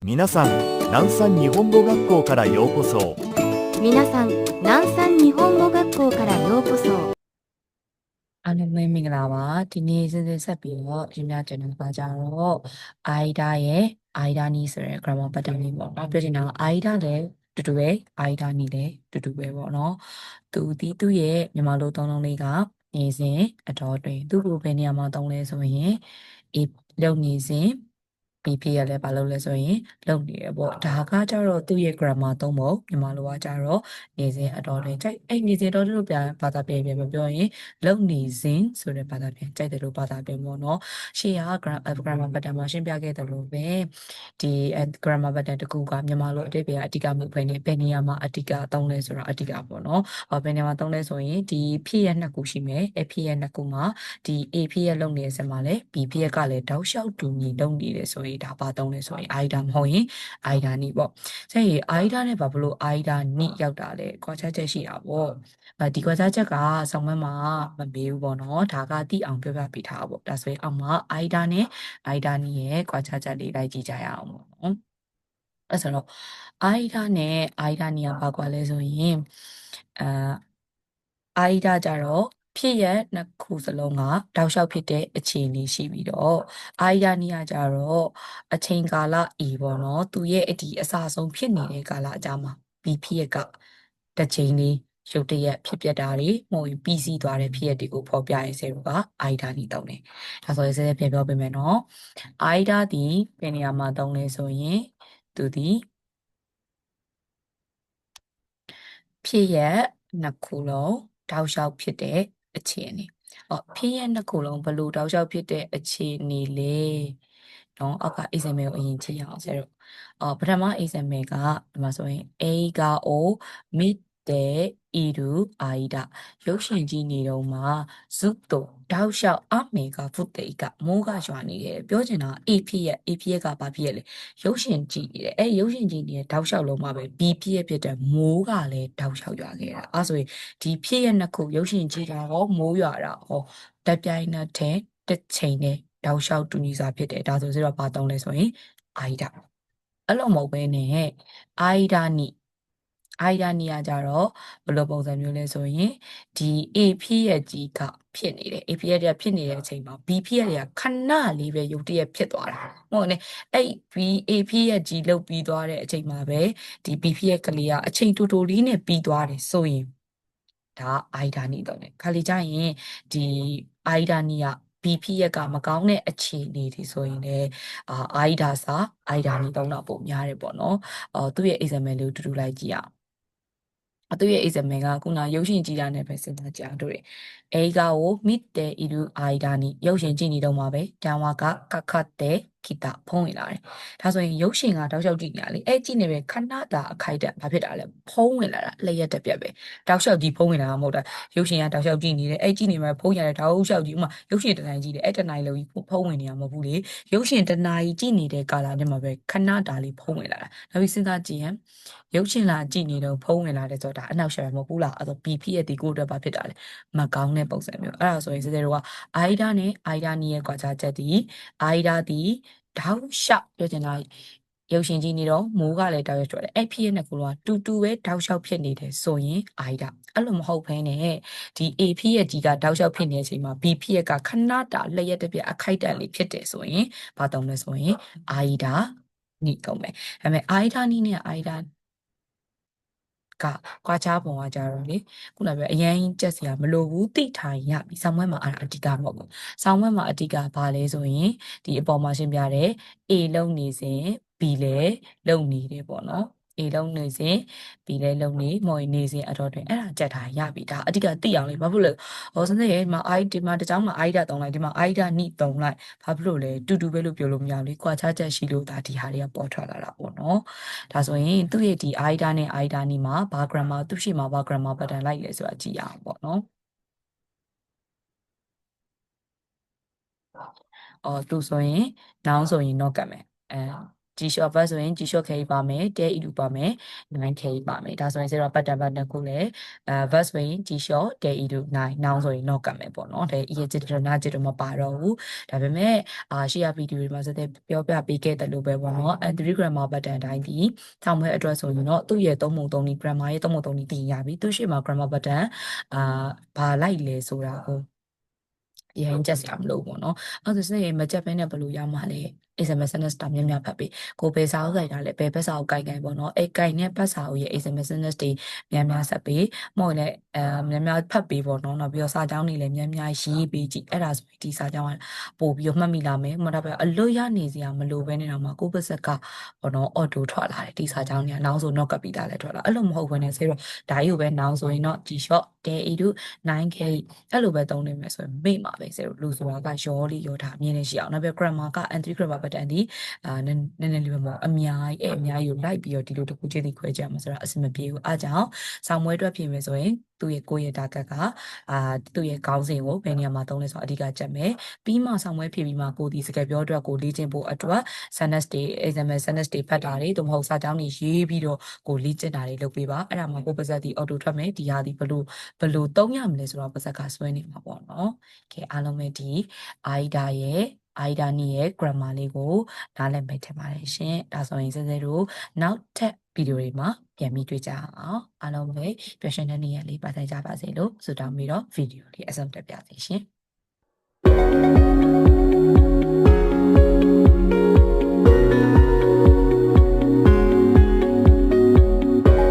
皆さん、南山日本語学校からようこそ。皆さん、南山日本語学校からようこそ。အားလုံးပဲမင်္ဂလာပါဒီနေ့စဉ်ဆက်ပြီးတော့ဒီများကျွန်တော်ပါကြတော့ AIDA ရဲ့ AIDA နီးဆိုတဲ့ grammar pattern လေးပေါ့နော်ပြောချင်တာ AIDA လည်းတူတူပဲ AIDA နီးလည်းတူတူပဲပေါ့နော်သူရဲ့မြန်မာလိုသုံးလုံးလေးကနေစဉ်အတော်တွင်သူ့ကိုဘယ်နေရာမှာသုံးလဲဆိုရင် A လုပ်နေစဉ် B ဖြစ်ရလဲဘာလို့လဲဆိုရင်လုပ်နေရပေါ့ဒါကကြတော့သူ့ရဲ့ grammar သုံးဖို့မြန်မာလိုကကြတော့နေစဉ်အတော်တွင်ကြိုက်အဲ့နေစဉ်အတော်တွင်လို့ပြန်ဘာသာပြန်ပြောရင်လုံနေစဉ်ဆိုတဲ့ဘာသာပြန်ကြိုက်တယ်လို့ဘာသာပြန်ပေါ့နော်ရှေ့က grammar pattern မှာရှင်းပြခဲ့တယ်လို့ပဲဒီ grammar pattern တခုကမြန်မာလိုအဓိပ္ပာယ်အဓိကမှုပဲနေဘယ်နေရာမှာအဓိကသုံးလဲဆိုတော့အဓိကပေါ့နော်ဘယ်နေရာမှာသုံးလဲဆိုရင်ဒီဖြစ်ရနှစ်ခုရှိမယ်အဖြစ်ရနှစ်ခုမှာဒီ A ဖြစ်ရလုံနေတဲ့ဆက်မှာလဲ B ဖြစ်ရကလည်းတောက်လျှောက်တူညီလုံနေတယ်ဆိုရင်ဒါပါသုံးလဲဆိုရင် AIDA မဟုတ်ရင် AIDA နီပေါ့ဆက်ရင် AIDA နဲ့ဘာလို့ AIDA နီရောက်တာလဲကွာခြားချက်ရှိတာပေါ့ဒီကွာခြားချက်ကဆောင်းမမှာမမေးဘူးပေါ့နော်ဒါကတိအောင်ပြောပြပေးထားပေါ့ဒါဆိုရင်အောက်မှာ AIDA နဲ့ AIDA နီရဲ့ကွာခြားချက်လေးလိုက်ကြည့်ကြရအောင်ပေါ့နော်အဲ့ဆိုတော့ AIDA နဲ့ AIDA နီကဘာကွာလဲဆိုရင်AIDA ကြတော့ဖြစ်ရနှစ်ခုစလုံးကတောက်လျှောက်ဖြစ်တဲ့အခြေအနေရှိပြီးတော့ AIDA နီကကြတော့အချိန်ကာလ A ပေါ့နော်သူရဲ့အဒီအစဆုံးဖြစ်နေတဲ့ကာလအကြမှာ B ဖြစ်ရကတစ်ချိန်လေးရုတ်တရက်ဖြစ်ပျက်တာတွေမှုန်ပြီးစီးသွားတဲ့ဖြစ်ရက်တွေကိုဖော်ပြရေးဆဲက AIDA နီတုံးတယ်ဒါဆိုရင်စဲပြန်ပြောပေးမယ်နော် AIDA ဒီဘယ်နေရာမှာတုံးလဲဆိုရင်သူဒီဖြစ်ရက်နှစ်ခုလုံးတောက်လျှောက်ဖြစ်တဲ့အခြေအနေဖြစ်ရက်နှစ်ခုလုံးဘလို့တောက်လျှောက်ဖြစ်တဲ့အခြေအနေလေနော်အောက်က example ကိုအရင်ကြည့်အောင်ဆရာတို့ပထမ example ကဒီမှာဆိုရင် A က O midde iru aida ရုပ်ရှင်ကြည့်နေတော့မှဇုတိုတောက်လျှောက်အမေကဖုတ်တေကမိုးကရွာနေတယ်ပြောချင်တာ A ဖြစ်ရကဘာဖြစ်ရလဲရုပ်ရှင်ကြည့်နေတယ်အဲ့ရုပ်ရှင်ကြည့်နေတဲ့တောက်လျှောက်လုံးမှာပဲ B ဖြစ်တဲ့မိုးကလည်းတောက်လျှောက်ရွာခဲ့တာအဲ့ဆိုရင်ဒီဖြစ်ရနှစ်ခုရုပ်ရှင်ကြည့်တာဟောမိုးရွာတာဟောတက်ပြိုင်တဲ့တစ်ချိန်နဲ့တောက်လျှောက်တူညီစွာဖြစ်တယ်ဒါဆိုတော့ဘာသုံးလဲဆိုရင် AIDA အဲ့လိုမဟုတ်ဘဲနဲ့ AIDA နီကကြတော့ဘယ်လိုပုံစံမျိုးလဲဆိုရင်ဒီ A ဖြစ်ရကြီးကဖြစ်နေတယ် A ဖြစ်ရကြီးဖြစ်နေတဲ့အချိန်မှာ B ဖြစ်ရကြီးခဏလေးပဲရုတ်တရက်ဖြစ်သွားတာဟုတ်နဲ့အဲ့ B A ဖြစ်ရကြီးလုတ်ပြီးသွားတဲ့အချိန်မှာပဲဒီ B ဖြစ်ရကလေးကအချိန်တူတူလေးနဲ့ပြီးသွားတယ်ဆိုရင်ဒါ AIDA နီတော့ねခါလီကြရင်ဒီ AIDA နီကB ဖြစ်ရကမကောင်းတဲ့အခြေအနေတွေဆိုရင်လည်းAIDA စာ AIDA နီတော့တော့ပုံများတယ်ပေါ့နော်သူ့ရဲ့ example လေးကိုတူတူလိုက်ကြည့်အောင်သူရဲ့ example ကခုနရုပ်ရှင်ကြည့်တာနဲ့ပဲစဉ်းစားကြအောင်တို့映画を見ている間にရုပ်ရှင်ကြည့်နေတော့မှာပဲ電話がかかってきたဖုန်းဝင်လာတယ်ဒါဆိုရင်ရုပ်ရှင်ကတောက်လျှောက်ကြည့်နေရလေအဲ့ကြည့်နေပဲခဏတာအခိုက်တက်ဘာဖြစ်တာလဲဖုန်းဝင်လာတာလျက်တက်ပြက်ပဲတောက်လျှောက်ကြည့်ဖုန်းဝင်လာတာမဟုတ်တာရုပ်ရှင်ကတောက်လျှောက်ကြည့်နေတယ်အဲ့ကြည့်နေမှာဖုန်းရတယ်တောက်လျှောက်ကြည့်ဥမာရုပ်ရှင်တစ်နိုင်ကြည့်တယ်အဲ့တစ်နိုင်လို့ဖုန်းဝင်နေရမဟုတ်ဘူးလေရုပ်ရှင်တစ်နိုင်ကြည့်နေတဲ့ကာလနဲ့မှာပဲခဏတာလေးဖုန်းဝင်လာတာနောက်ပြီးစဉ်းစားကြည့်ရင်ရုပ်ရှင်လာကြည့်နေတော့ဖုန်းဝင်လာတယ်ဆိုတာအနောက်ရှာမဟုတ်ဘူးလားအဲ့တော့ B ဖြစ်ရဲ့ဒီကိုအတွက်ဘာဖြစ်တာလဲမကောင်းတဲ့ပုံစံမျိုးအဲ့ဒါဆိုရင်စစတို့က AIDA နဲ့ AIDA နီးရဲ့ကွာခြားချက်ဒီ AIDA ဒီတောက်လျှောက်ပြောချင်တာရုပ်ရှင်ကြည့်နေတော့မိုးကလည်းတောက်ရွှေ့တယ်အဲ့ဖြစ်ရဲ့နှစ်ခုလုံးကတူတူပဲတောက်လျှောက်ဖြစ်နေတယ်ဆိုရင် AIDA အဲ့လိုမဟုတ်ဘဲနဲ့ဒီ A ဖြစ်ရဲ့ကြီးကတောက်လျှောက်ဖြစ်နေတဲ့အချိန်မှာ B ဖြစ်ရဲ့ကခဏတာလျက်တစ်ပြက်အခိုက်တန်လေးဖြစ်တယ်ဆိုရင်ဘာတုံးလဲဆိုရင် AIDA နီးတုံးမယ်ဒါပေမဲ့ AIDA နီးနဲ့ AIDAကကွာခြားပုံကကြတော့လေခုနကအရင်ကြက်စရာမလိုဘူးတိထိုင်ရပြီဆောင်းပွဲမှာအဓိကမဟုတ်ဘူးဆောင်းပွဲမှာအဓိကဘာလဲဆိုရင်ဒီအပေါ်မှာရှင်းပြတဲ့ A လုံးနေစဉ် B လည်းလုံနေတယ်ပေါ့နော် A လုံးနေစဉ် B လည်းလုံနေမော်နေစဉ်အတော့တွင်အဲ့ဒါကြက်ထားရပြီဒါအဓိကသိအောင်လေဘာဖြစ်လို့ဟောစနေရဲ့ဒီမှာ ဒီမှာတကြောင်မှာ AIDA တုံးလိုက်ဒီမှာ AIDA နိတုံးလိုက်ဘာဖြစ်လို့လဲတူတူပဲလို့ပြောလို့မရဘူးလေကွာခြားချက်ရှိလို့ဒါဒီဟာတွေကပေါ်ထွက်လာတာပေါ့နော်ဒါဆိုရင်သူ့ရဲ့ဒီ AIDA နဲ့ AIDA နီမှာဘာ grammar သူရှိမှာဘာ grammar pattern လိုက်လဲဆိုတာကြည့်ရအောင်ပေါ့နော်သူဆိုရင် noun ဆိုရင် not ကတ်မယ် G-short verb ဆိုရင် G-short ခရီးပါမယ်တဲဤလူပါမယ် 9 ခရီးပါမယ်ဒါဆိုရင်0 pattern နှစ်ခုလဲ verb ဆိုရင် G-short တဲဤလူ9 noun ဆိုရင် not ကမယ်ပေါ့နော်ဒါဤရဲ့จิตရနာจิตမပါတော့ဘူးဒါပေမဲ့ရှေ့ရဗီဒီယိုတွေမှာစတဲ့ပြောပြပေးခဲ့တယ်လို့ပဲပေါ့နော် and 3 grammar pattern အတိုင်းဒီဆောင်းပွဲအတွက်ဆိုရင်တော့သူ့ရဲ့3ပုံ3နည်း grammar ရဲ့3ပုံ3နည်းတင်ရပြီသူရှေ့မှာ grammar pattern ဘာလိုက်လဲဆိုတာကိုရရင်ချက်စရာမလိုဘူးပေါ့နော်အဲ့ဒါဆိုရင်မချက်ဘဲနဲ့ဘယ်လိုရမှာလဲ SMS sentence တာများများဖတ်ပြီးကိုပဲစာအုပ်ဆိုင်တာလဲဘယ်ဘက်စာအုပ်ကိုင်ပေါ့နော်အဲ့ကိုင်နဲ့ဘက်စာအုပ်ရဲ့ SMS sentence တွေများများဆက်ပြီးမဟုတ်လဲများများဖတ်ပြီးပေါ့နော်နောက်ပြီးတော့စာကြောင်းတွေလည်းများများရေးပြီးကြည့်အဲ့ဒါဆိုရင်ဒီစာကြောင်းကပို့ပြီးတော့မှတ်မိလာမယ်မဟုတ်တော့ပဲအလွတ်ရနေစရာမလိုဘဲနဲ့တော့မှကိုပါစက်ကပေါ့နော် auto ထွက်လာတယ်ဒီစာကြောင်းတွေကနောက်ဆို not ကပ်ပြီးသားလဲထွက်လာအဲ့လိုမဟုတ်ဘဲနဲ့ဆိုတော့ဒါကြီးကိုပဲနောက်ဆိုရင်တော့ G-short တဲဤတို့ 9K အဲ့လိုပဲသုံးနေမယ်ဆိုရင်မေ့မှာပဲဆိုတော့လူဆိုတာကရောလီရောဒါအမြင်နဲ့ရှိအောင်နောက်ပြီး grammar က and 3 grammar pattern ဒီနည်းနည်းလေးပဲမဟုတ်အများကြီးကိုလိုက်ပြီးတော့ဒီလိုတစ်ခုချင်းစီခွဲကြမှာဆိုတော့အဆင်မပြေဘူးအားကြောင့်ဆောင်းမွဲအတွက်ပြင်မယ်ဆိုရင်သူ့ရဲ့ကိုယ့်ရဲ့ target ကသူ့ရဲ့ခေါင်းစဉ်ကိုဘယ်နေရာမှာသုံးလဲဆိုတော့အဓိကချက်မယ်ပြီးမှဆောင်းမွဲဖြည့်ပြီးမှကိုဒီစကားပြောအတွက်ကိုလေ့ကျင့်ဖို့အတွက် sentence တွေ example sentence တွေဖတ်တာတွေသို့မဟုတ်စာကြောင်းတွေရေးပြီးတော့ကိုလေ့ကျင့်တာတွေလုပ်ပေးပါအဲ့ဒါမှကိုပါစက်ဒီ auto ထွက်မယ်ဒီဟာဒီဘလို့သုံးရမလဲဆိုတော့ပါစက်ကဆွဲနေမှာပေါ့နော်ကဲအားလုံးပဲဒီ AIDA နီးရဲ့ grammar လေးကိုနားလည်မယ်ထင်ပါတယ်ရှင်ဒါဆိုရင်စစတို့နောက်ထပ်ဗီဒီယိုတွေမှာပြန်ပြီးတွေ့ကြအောင်အားလုံးပဲပျော်ရွှင်တဲ့နေ့ရက်လေးပါဆိုင်ကြပါစေလို့ဆုတောင်းပြီးတော့ဗီဒီယိုလေးအဆုံးတက်ပြစီရှင်